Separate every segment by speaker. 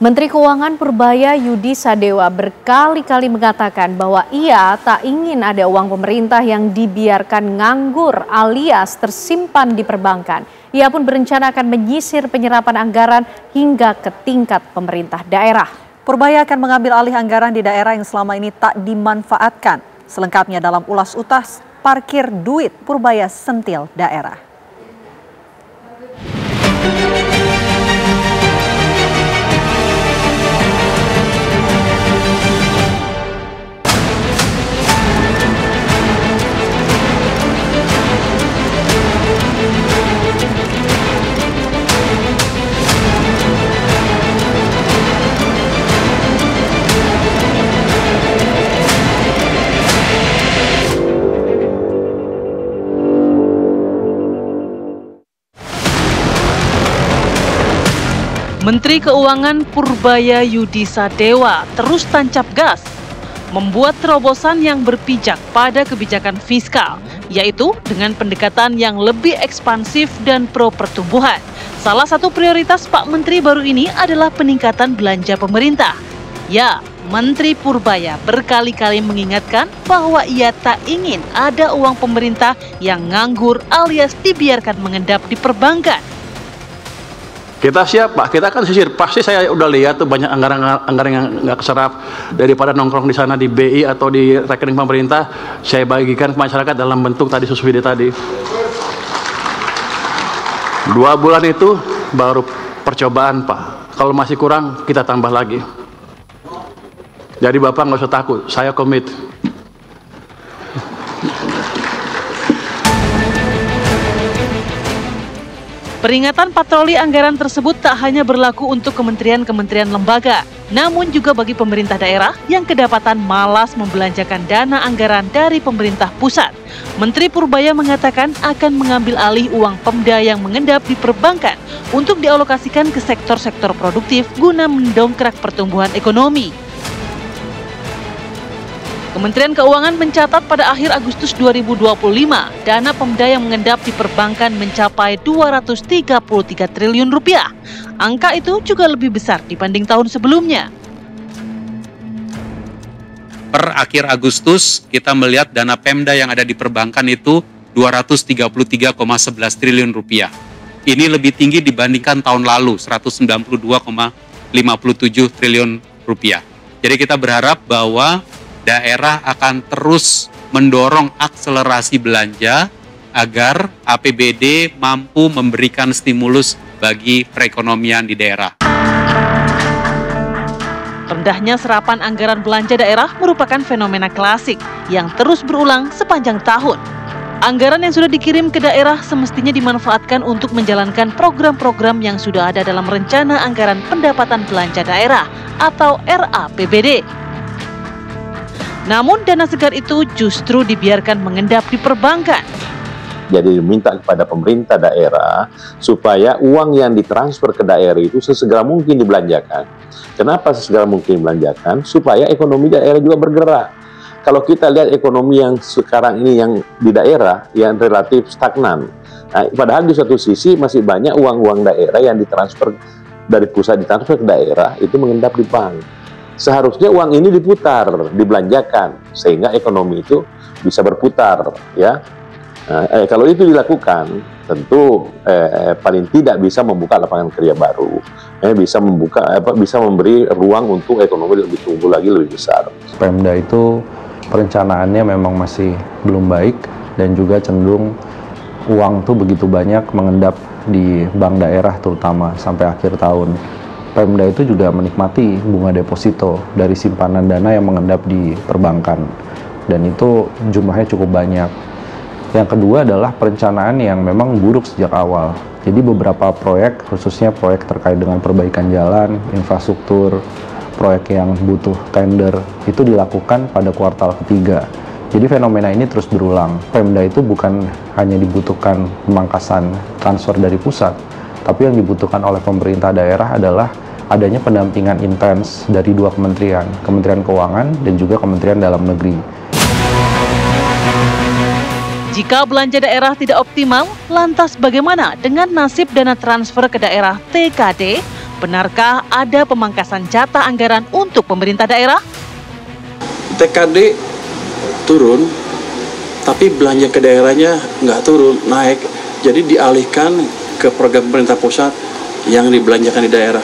Speaker 1: Menteri Keuangan Purbaya Yudi Sadewa berkali-kali mengatakan bahwa ia tak ingin ada uang pemerintah yang dibiarkan nganggur alias tersimpan di perbankan. Ia pun berencana akan menyisir penyerapan anggaran hingga ke tingkat pemerintah daerah.
Speaker 2: Purbaya akan mengambil alih anggaran di daerah yang selama ini tak dimanfaatkan. Selengkapnya dalam Ulas Utas, Parkir Duit Purbaya Sentil Daerah.
Speaker 3: Menteri Keuangan Purbaya Yudi Sadewa terus tancap gas, membuat terobosan yang berpijak pada kebijakan fiskal, yaitu dengan pendekatan yang lebih ekspansif dan pro pertumbuhan. Salah satu prioritas Pak Menteri baru ini adalah peningkatan belanja pemerintah. Ya, Menteri Purbaya berkali-kali mengingatkan bahwa ia tak ingin ada uang pemerintah yang nganggur alias dibiarkan mengendap di perbankan.
Speaker 4: Kita siap Pak, kita akan sisir. Pasti saya udah lihat tuh banyak anggaran yang nggak keserap. Daripada nongkrong di sana di BI atau di rekening pemerintah, saya bagikan ke masyarakat dalam bentuk tadi subsidi tadi. 2 bulan itu baru percobaan Pak. Kalau masih kurang kita tambah lagi. Jadi Bapak nggak usah takut, saya komit.
Speaker 3: Peringatan patroli anggaran tersebut tak hanya berlaku untuk kementerian-kementerian lembaga, namun juga bagi pemerintah daerah yang kedapatan malas membelanjakan dana anggaran dari pemerintah pusat. Menteri Purbaya mengatakan akan mengambil alih uang Pemda yang mengendap di perbankan untuk dialokasikan ke sektor-sektor produktif guna mendongkrak pertumbuhan ekonomi. Kementerian Keuangan mencatat pada akhir Agustus 2025, dana Pemda yang mengendap di perbankan mencapai 233 triliun rupiah. Angka itu juga lebih besar dibanding tahun sebelumnya.
Speaker 5: Per akhir Agustus, kita melihat dana Pemda yang ada di perbankan itu 233,11 triliun rupiah. Ini lebih tinggi dibandingkan tahun lalu, 192,57 triliun rupiah. Jadi kita berharap bahwa daerah akan terus mendorong akselerasi belanja agar APBD mampu memberikan stimulus bagi perekonomian di daerah.
Speaker 3: Rendahnya serapan anggaran belanja daerah merupakan fenomena klasik yang terus berulang sepanjang tahun. Anggaran yang sudah dikirim ke daerah semestinya dimanfaatkan untuk menjalankan program-program yang sudah ada dalam Rencana Anggaran Pendapatan Belanja Daerah atau RAPBD. Namun dana segar itu justru dibiarkan mengendap di perbankan.
Speaker 6: Jadi minta kepada pemerintah daerah supaya uang yang ditransfer ke daerah itu sesegera mungkin dibelanjakan. Kenapa sesegera mungkin dibelanjakan? Supaya ekonomi daerah juga bergerak. Kalau kita lihat ekonomi yang sekarang ini yang di daerah yang relatif stagnan. Nah, padahal di satu sisi masih banyak uang-uang daerah yang ditransfer dari pusat ditransfer ke daerah itu mengendap di bank. Seharusnya uang ini diputar, dibelanjakan sehingga ekonomi itu bisa berputar, ya. Kalau itu dilakukan, tentu paling tidak bisa membuka lapangan kerja baru, bisa memberi ruang untuk ekonomi lebih tumbuh lagi lebih besar.
Speaker 7: Pemda itu perencanaannya memang masih belum baik dan juga cenderung uang tuh begitu banyak mengendap di bank daerah terutama sampai akhir tahun. Pemda itu juga menikmati bunga deposito dari simpanan dana yang mengendap di perbankan, dan itu jumlahnya cukup banyak. Yang kedua adalah perencanaan yang memang buruk sejak awal. Jadi beberapa proyek, khususnya proyek terkait dengan perbaikan jalan, infrastruktur, proyek yang butuh tender, itu dilakukan pada kuartal ketiga. Jadi fenomena ini terus berulang. Pemda itu bukan hanya dibutuhkan pemangkasan transfer dari pusat, tapi yang dibutuhkan oleh pemerintah daerah adalah adanya pendampingan intens dari 2 kementerian, Kementerian Keuangan dan juga Kementerian Dalam Negeri.
Speaker 3: Jika belanja daerah tidak optimal, lantas bagaimana dengan nasib dana transfer ke daerah TKD? benarkah ada pemangkasan jatah anggaran untuk pemerintah daerah?
Speaker 4: TKD turun, tapi belanja ke daerahnya nggak turun, naik. Jadi dialihkan ke program pemerintah pusat yang dibelanjakan di daerah.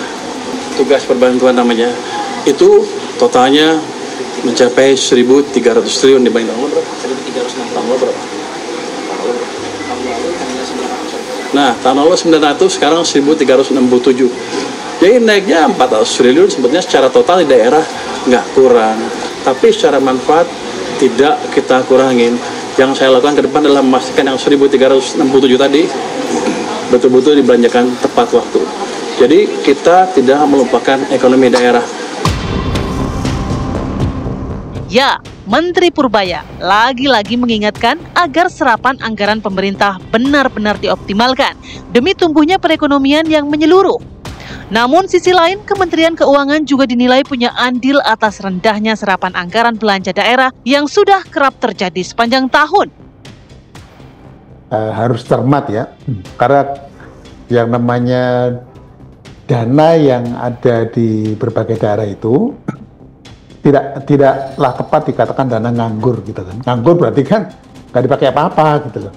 Speaker 4: Tugas perbantuan namanya. Itu totalnya mencapai 1.300 triliun dibanding tahun lalu berapa? 1.360 tahun lalu berapa? Nah, tahun lalu 900, sekarang 1.367. Jadi naiknya 400 triliun sebetulnya secara total di daerah nggak kurang. Tapi secara manfaat tidak kita kurangin. Yang saya lakukan ke depan adalah memastikan yang 1.367 tadi betul-betul dibelanjakan tepat waktu. Jadi kita tidak melupakan ekonomi daerah.
Speaker 3: Ya, Menteri Purbaya lagi-lagi mengingatkan agar serapan anggaran pemerintah benar-benar dioptimalkan demi tumbuhnya perekonomian yang menyeluruh. Namun sisi lain, Kementerian Keuangan juga dinilai punya andil atas rendahnya serapan anggaran belanja daerah yang sudah kerap terjadi sepanjang tahun.
Speaker 8: Harus cermat ya, karena yang namanya dana yang ada di berbagai daerah itu tidaklah tepat dikatakan dana nganggur gitu kan. Nganggur berarti kan nggak dipakai apa-apa gitu loh.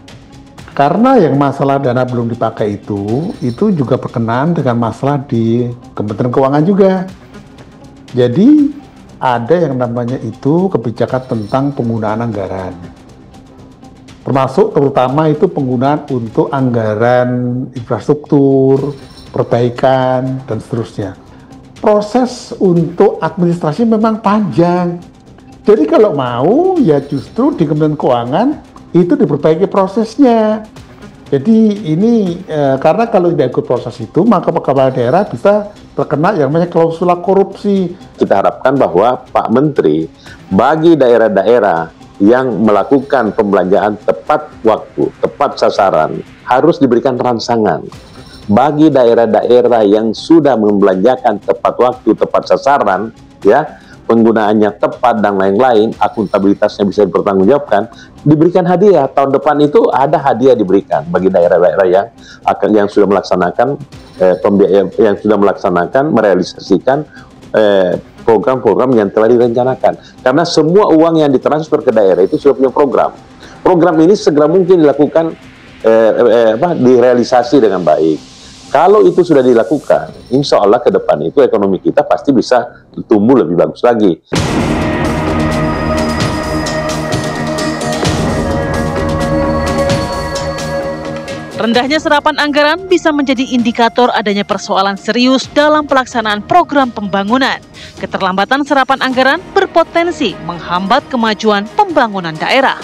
Speaker 8: Karena yang masalah dana belum dipakai itu juga berkenaan dengan masalah di Kementerian Keuangan juga. Jadi ada yang namanya itu kebijakan tentang penggunaan anggaran. Termasuk terutama itu penggunaan untuk anggaran infrastruktur, perbaikan, dan seterusnya. Proses untuk administrasi memang panjang. Jadi kalau mau ya justru di Kementerian Keuangan itu diperbaiki prosesnya. Jadi ini karena kalau tidak ikut proses itu maka kepala daerah bisa terkena yang namanya klausula korupsi.
Speaker 6: Kita harapkan bahwa Pak Menteri bagi daerah-daerah yang melakukan pembelanjaan tepat waktu, tepat sasaran harus diberikan rangsangan. Bagi daerah-daerah yang sudah membelanjakan tepat waktu, tepat sasaran, ya, penggunaannya tepat dan lain-lain, akuntabilitasnya bisa dipertanggungjawabkan, diberikan hadiah. Tahun depan itu ada hadiah diberikan bagi daerah-daerah yang sudah melaksanakan merealisasikan program-program yang telah direncanakan. Karena semua uang yang ditransfer ke daerah itu sudah punya program. Program ini segera mungkin dilakukan direalisasi dengan baik. Kalau itu sudah dilakukan, insya Allah ke depan itu ekonomi kita pasti bisa tumbuh lebih bagus lagi.
Speaker 3: Rendahnya serapan anggaran bisa menjadi indikator adanya persoalan serius dalam pelaksanaan program pembangunan. Keterlambatan serapan anggaran berpotensi menghambat kemajuan pembangunan daerah.